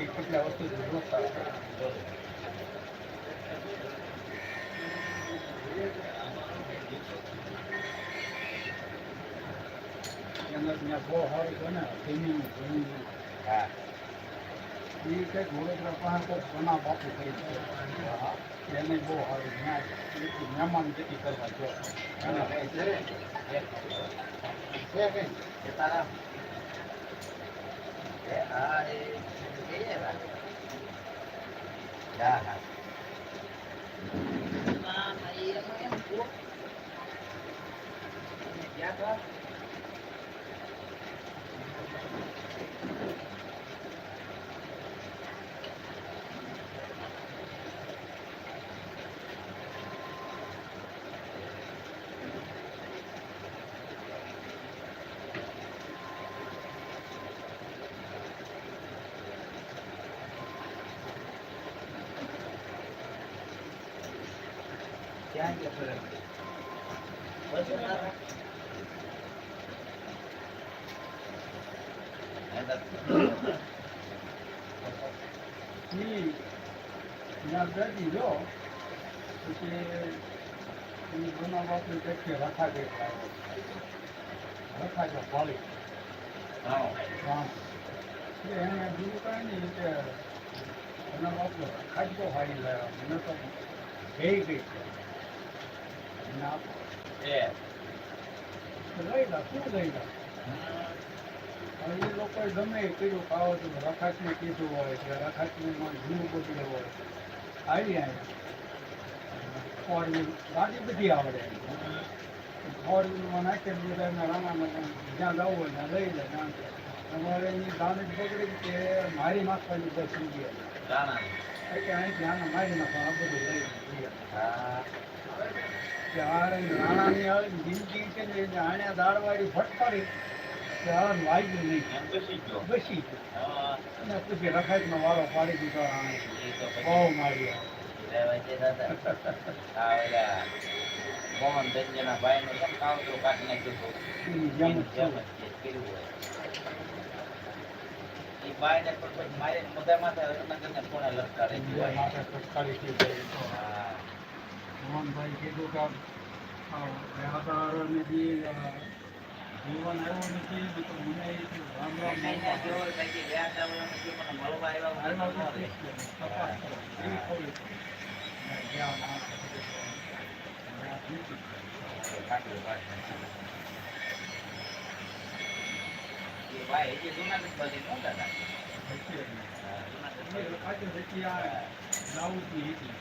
કેટલા વસ્તુ બહુ સારું છે ને સ્વિમિંગ હા એ કંઈક વડોદરા પાસે ઘણા બાપુ કરી એને બહુ સારું મહેમાન જેથી કરવા જો ક્યાં ગયા જો પછી ઘણા બાપુ કચ્છે રખા ગઈ રખા જો પાળી એને બીજું કાંઈ નહીં કે ઘણા બાપુ ખાજો હારી લાવ્યા મને તો ગઈ ગઈ લઈ લા શું લઈ લા એ લોકોએ ગમે એ કર્યું ખાવો તો રખાસને કીધું હોય કે રખાસને જૂનું બદલે હોય આવી આવ્યા ગાડી બધી આવડે ફોર વ્હીલમાં નાખી બધા રાણામાં જ્યાં જવું હોય ત્યાં લઈ લે અમારે એની દાણ જ બગડી કે મારી નાખવાની દર્શન ગયા કે અહીંથી આને મારી નાખવા આ બધું લઈ રાણાની આવે જિંદગી છે ને આણે દાળવાળી ફટકારી વાગ્યું નહીં બસી ગયો અને પછી રખાતનો વાળો પાડી દીધો રાણે બહુ મારી મોહન ધંજના ભાઈ ને કેમ કાવતરું કાઢી નાખ્યું હતું એ બાય ને પણ પછી મારે મોઢા માથે રત્નાકરને પૂણે લટકારી મોહનભાઈ કીધું કે વ્યાપારોને જે જીવન આવ્યું નથી તો મને રામ રામ ભાઈ એ જૂનાગઢ બાજુ નો દાદા રાઉતની હતી